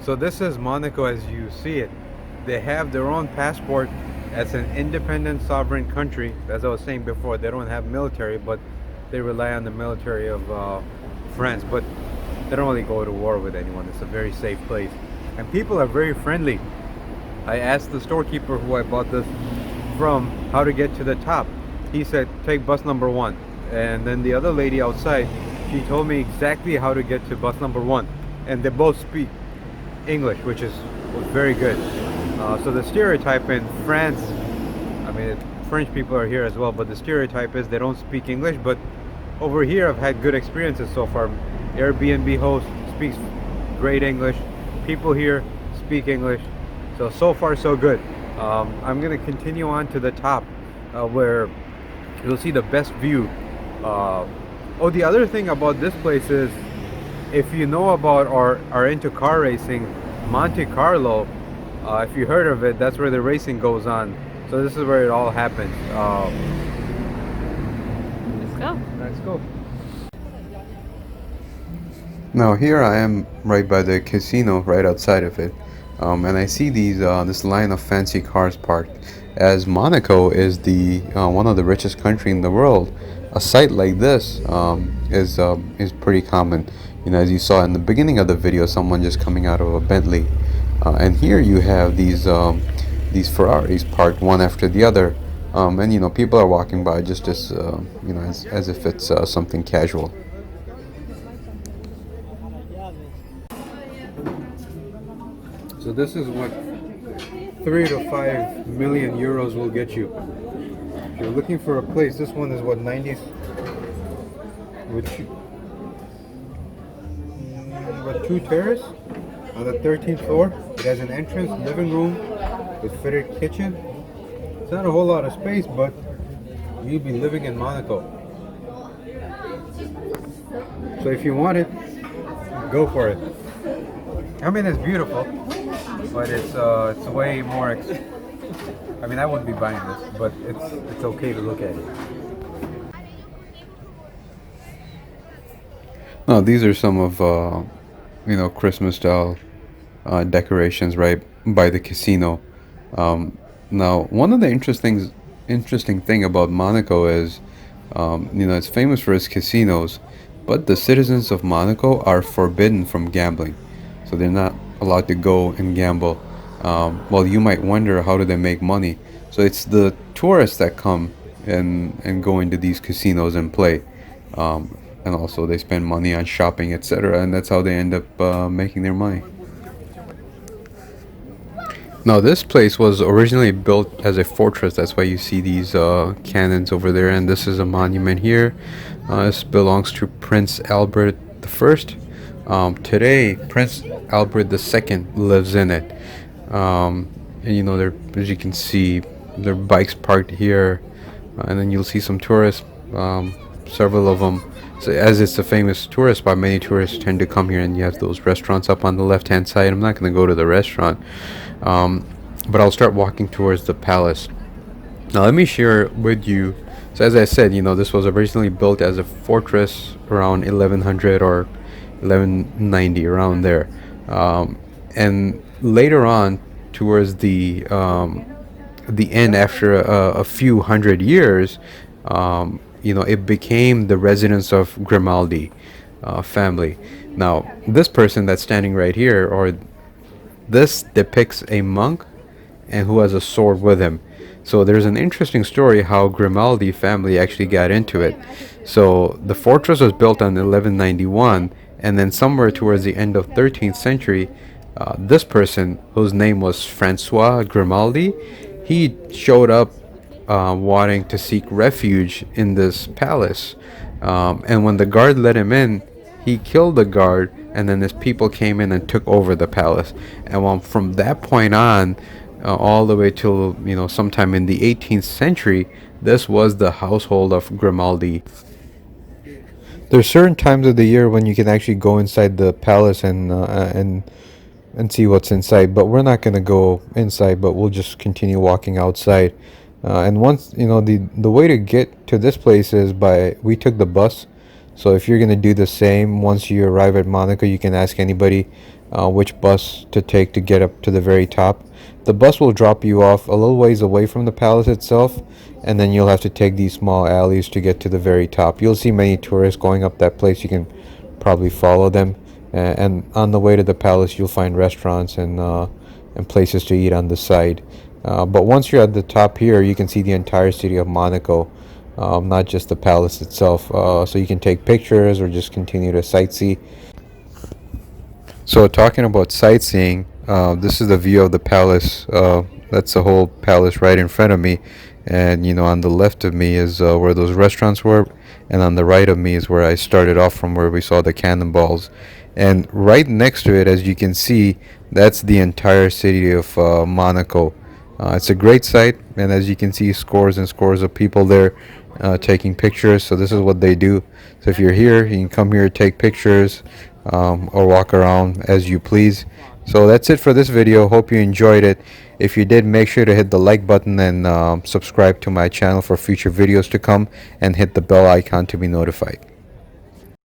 So this is Monaco as you see it. They have their own passport as an independent sovereign country. As I was saying before, they don't have military, but they rely on the military of France. But they don't really go to war with anyone. It's a very safe place. And people are very friendly. I asked the storekeeper who I bought this from how to get to the top. He said, take bus number 1. And then the other lady outside, she told me exactly how to get to bus number 1. And they both speak English, which was very good. So the stereotype in France, I mean, French people are here as well, but the stereotype is they don't speak English. But over here, I've had good experiences so far. Airbnb host speaks great English. People here speak English. So far so good. I'm gonna continue on to the top, where you'll see the best view. Oh, the other thing about this place is, if you know about or are into car racing, Monte Carlo, if you heard of it, that's where the racing goes on. So this is where it all happens. Let's go. Let's go. Now here I am right by the casino, right outside of it, and I see this line of fancy cars parked. As Monaco is the one of the richest country in the world, a sight like this is pretty common. You know, as you saw in the beginning of the video, someone just coming out of a Bentley, and here you have these Ferraris parked one after the other, and you know, people are walking by just as you know, as if it's something casual. So this is what 3 to 5 million euros will get you. If you're looking for a place, this one is what, 90s, which what, 2 terrace on the 13th floor. It has an entrance, living room with fitted kitchen. It's not a whole lot of space, but you'll be living in Monaco. So if you want it, go for it. I mean, it's beautiful, but it's way more. I mean, I wouldn't be buying this, but it's okay to look at it. Now, these are some of you know, Christmas style decorations right by the casino. Now, one of the interesting thing about Monaco is, you know, it's famous for its casinos, but the citizens of Monaco are forbidden from gambling. So they're not allowed to go and gamble. Well, you might wonder, how do they make money? So it's the tourists that come and go into these casinos and play. And also they spend money on shopping, etc. And that's how they end up making their money. Now this place was originally built as a fortress. That's why you see these cannons over there. And this is a monument here. This belongs to Prince Albert I. Today, Prince Albert II lives in it. And you know, there, as you can see, there are bikes parked here, and then you'll see some tourists, several of them. So, as it's a famous tourist spot, many tourists tend to come here, and you have those restaurants up on the left-hand side. I'm not going to go to the restaurant, but I'll start walking towards the palace. Now, let me share with you. So, as I said, you know, this was originally built as a fortress around 1100 or 1190, around there, and later on, towards the end, after a few hundred years, you know, it became the residence of Grimaldi family. Now, this person that's standing right here, or this depicts a monk and who has a sword with him. So there's an interesting story how Grimaldi family actually got into it. So the fortress was built in 1191, and then somewhere towards the end of 13th century, this person, whose name was Francois Grimaldi, he showed up wanting to seek refuge in this palace. And when the guard let him in, he killed the guard, and then his people came in and took over the palace. And from that point on, all the way till, you know, sometime in the 18th century, this was the household of Grimaldi. There's certain times of the year when you can actually go inside the palace and see what's inside, but we're not going to go inside, but we'll just continue walking outside. And once, you know, the way to get to this place is we took the bus. So if you're going to do the same, once you arrive at Monaco, you can ask anybody which bus to take to get up to the very top. The bus will drop you off a little ways away from the palace itself, and then you'll have to take these small alleys to get to the very top. You'll see many tourists going up that place. You can probably follow them, and on the way to the palace, you'll find restaurants and places to eat on the side. But once you're at the top here, you can see the entire city of Monaco, not just the palace itself. So you can take pictures or just continue to sightsee. So talking about sightseeing, this is the view of the palace. That's the whole palace right in front of me, and on the left of me is where those restaurants were, and on the right of me is where I started off from, where we saw the cannonballs. And right next to it, as you can see, that's the entire city of Monaco. It's a great sight, and as you can see, scores and scores of people there taking pictures. So this is what they do. So if you're here, you can come here, take pictures, or walk around as you please. So that's it for this video. Hope you enjoyed it. If you did, make sure to hit the like button and subscribe to my channel for future videos to come, and hit the bell icon to be notified.